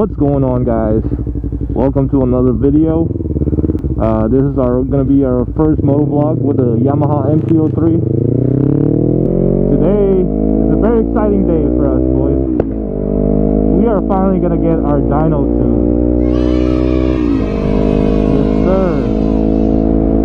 What's going on, guys? Welcome to another video. This is gonna be our first motovlog with the Yamaha MT03. Today is a very exciting day for us, boys. We are finally gonna get our Dyno Tune. Yes, sir.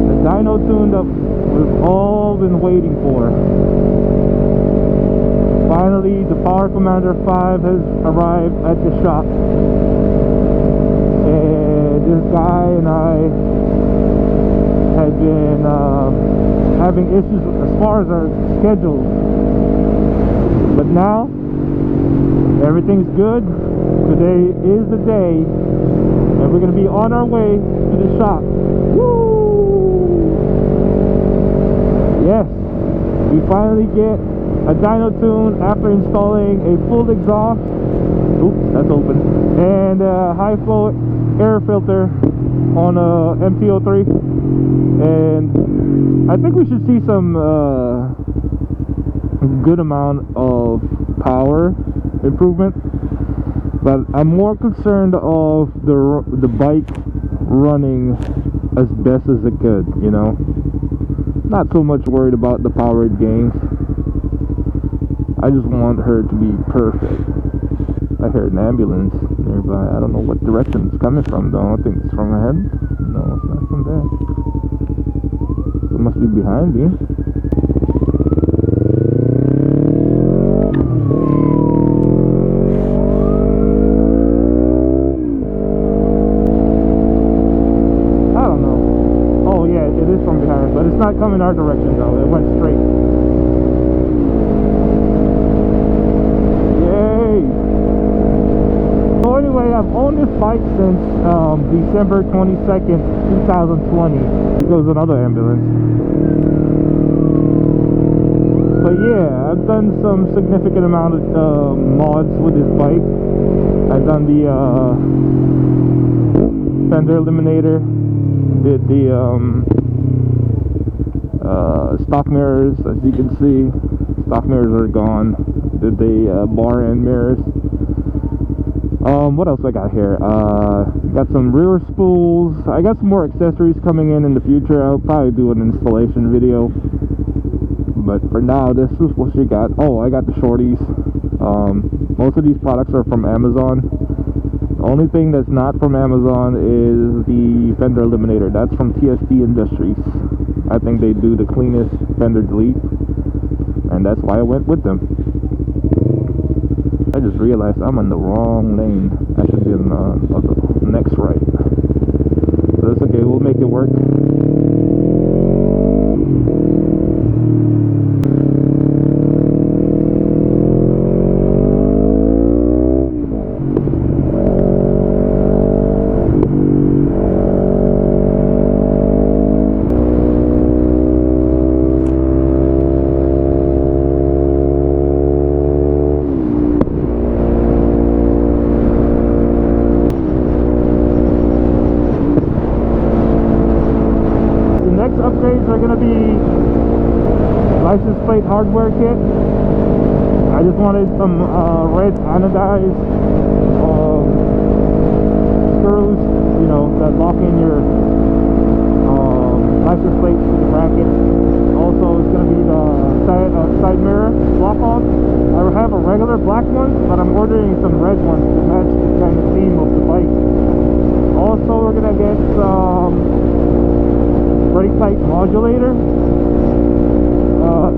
The Dyno Tune that we've all been waiting for. Finally, the PowerCommander 5 has arrived at the shop, and this guy and I had been having issues as far as our schedule, but now everything's good. Today is the day, and we're going to be on our way to the shop. Woo! Yes, we finally get a Dyno Tune after installing a full exhaust, oops, that's open, and a high flow air filter on a MT03. And I think we should see some good amount of power improvement, but I'm more concerned of the bike running as best as it could, you know. Not so much worried about the power it gains. I just want her to be perfect. I heard an ambulance nearby. I don't know what direction it's coming from, though. I think it's from ahead. No, it's not from there. It must be behind me. I don't know. Oh yeah, it is from behind, but it's not coming our direction, though. It went straight. I've owned this bike since December 22nd, 2020. Here goes another ambulance. But yeah, I've done some significant amount of mods with this bike. I've done the Fender Eliminator, did the stock mirrors, as you can see. Stock mirrors are gone. Did the bar end mirrors. What else I got here? Got some rear spools. I got some more accessories coming in the future. I'll probably do an installation video, but for now, this is what she got. Oh, I got the shorties. Most of these products are from Amazon. The only thing that's not from Amazon is the Fender Eliminator. That's from TST Industries. I think they do the cleanest Fender delete, and that's why I went with them. I just realized I'm in the wrong lane. I should be in the next right. But it's okay, we'll make it work. Upgrades are going to be license plate hardware kit. I just wanted some red anodized screws, you know, that lock in your license plate to the bracket. Also, it's going to be the side mirror block on. I have a regular black one, but I'm ordering some red ones to match the kind of theme of the bike. Also, we're going to get some brake type modulator.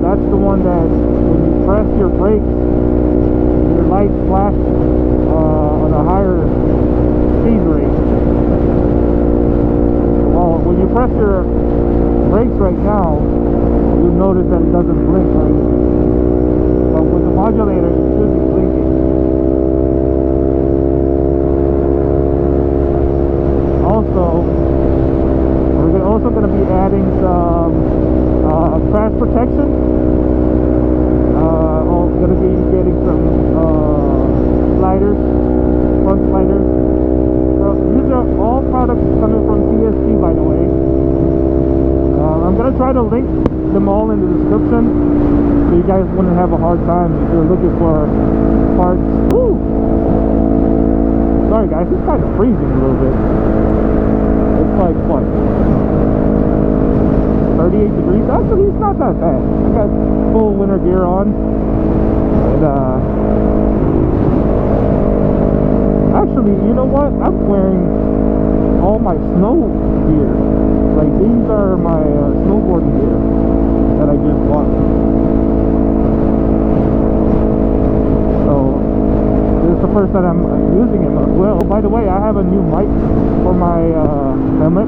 That's the one that when you press your brakes, your lights flash on a higher speed rate. Well, when you press your brakes right now, you'll notice that it doesn't blink right. But with the modulator, it should be blinking. We're also going to be adding some crash protection. Going to be getting some sliders, front sliders. So these are all products coming from TST, by the way. I'm going to try to link them all in the description so you guys wouldn't have a hard time if you're looking for parts. Woo! Sorry guys, it's kind of freezing a little bit. It's like, what, 38 degrees? Actually, it's not that bad. I got full winter gear on. And, actually, you know what? I'm wearing all my snow gear. Like, these are my snowboarding gear that I just bought. So, this is the first time I'm using it. Well, by the way, I have a new mic for my helmet.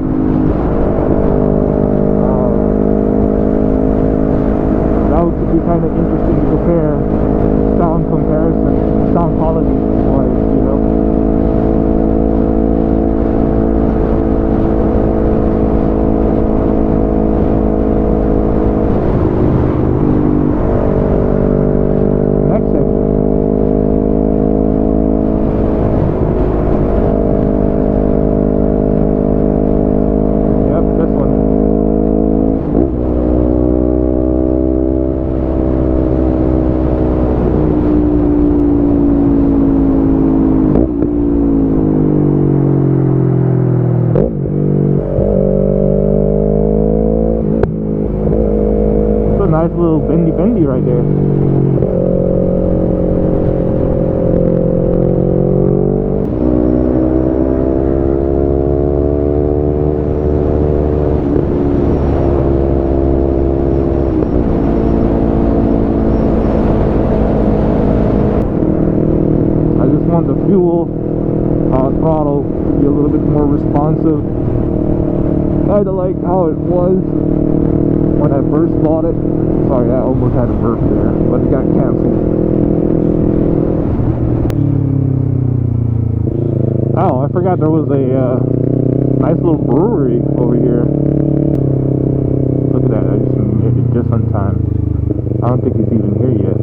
That would be kind of interesting to compare sound quality wise, you know. Nice little bendy right there. I just want the fuel throttle to be a little bit more responsive. Kind of like how it was when I first bought it. Sorry, I almost had a burp there, but it got canceled. Oh, I forgot there was a nice little brewery over here. Look at that, I just made it just on time. I don't think it's even here yet.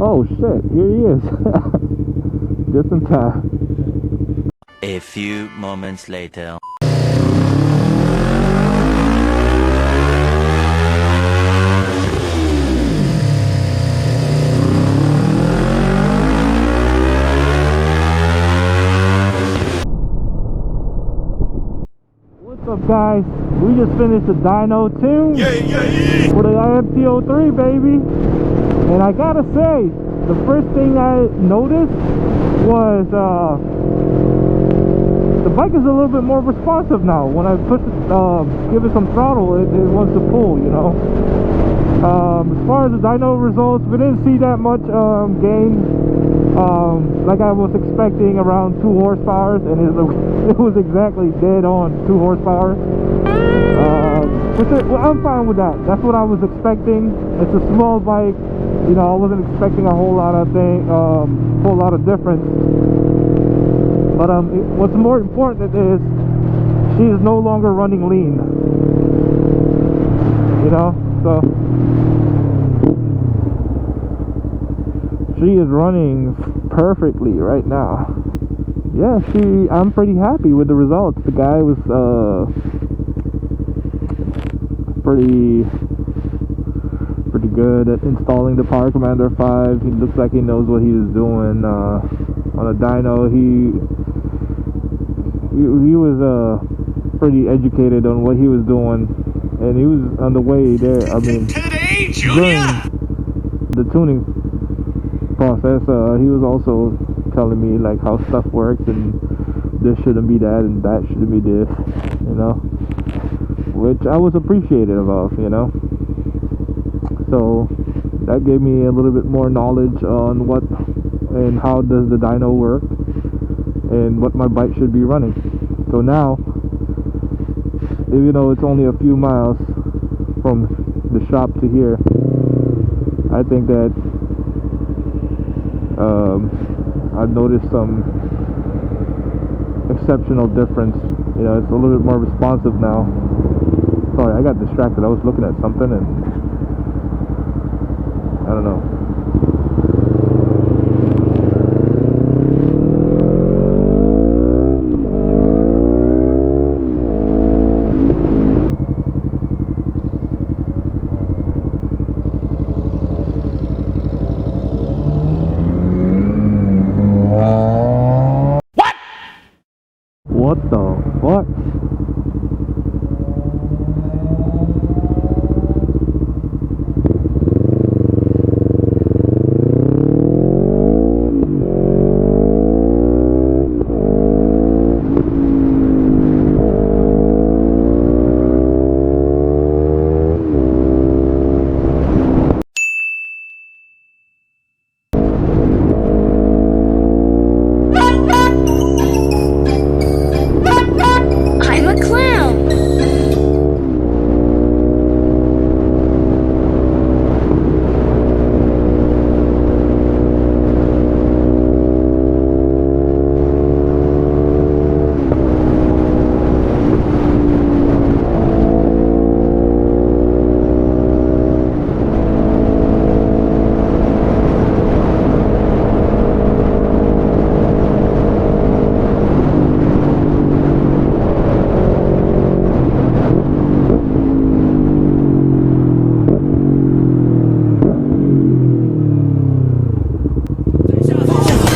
Oh shit, here he is. Just in time. A few moments later. What's up, guys? We just finished the Dyno Tune for the MT03, baby. And I gotta say, the first thing I noticed was the bike is a little bit more responsive now. When I push it, give it some throttle, it wants to pull, you know. As far as the dyno results, we didn't see that much gain. Like I was expecting, around 2 horsepower, and it was exactly dead on 2 horsepower. Well, I'm fine with that. That's what I was expecting. It's a small bike. You know, I wasn't expecting a whole lot of difference. But what's more important is she is no longer running lean. You know, so she is running perfectly right now. Yeah, I'm pretty happy with the results. The guy was pretty good at installing the PowerCommander 5. He looks like he knows what he was doing. On a dyno, he was pretty educated on what he was doing, and he was on the way there. I mean, during the tuning process, he was also telling me like how stuff works, and this shouldn't be that, and that shouldn't be this, you know, which I was appreciative of, you know. So that gave me a little bit more knowledge on what and how does the dyno work and what my bike should be running. So now, even though it's only a few miles from the shop to here, I think that I've noticed some exceptional difference. You know, it's a little bit more responsive now. Sorry, I got distracted. I was looking at something and I don't know. What the fuck? I'm a clown.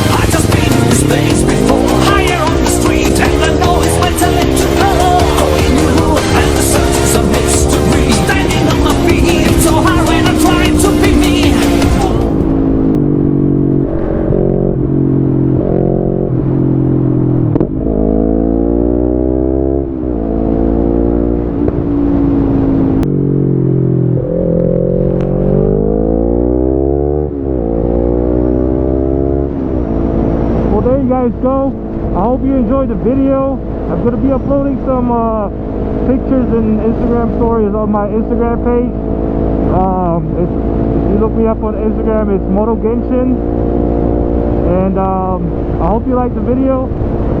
I just been in this place before, higher on the street, and I know it's my talent to know. Going new, and the search is a mystery. Standing on my feet, it's so hard when I'm trying to be me. Well, there you guys go. I hope you enjoyed the video. I'm going to be uploading some pictures and Instagram stories on my Instagram page. If you look me up on Instagram, it's Moto Genshin. And I hope you liked the video.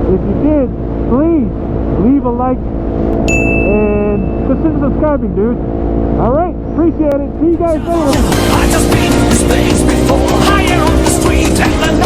If you did, please leave a like and consider subscribing, dude. Alright, appreciate it. See you guys later. I just been in this place before, higher on the street, and I know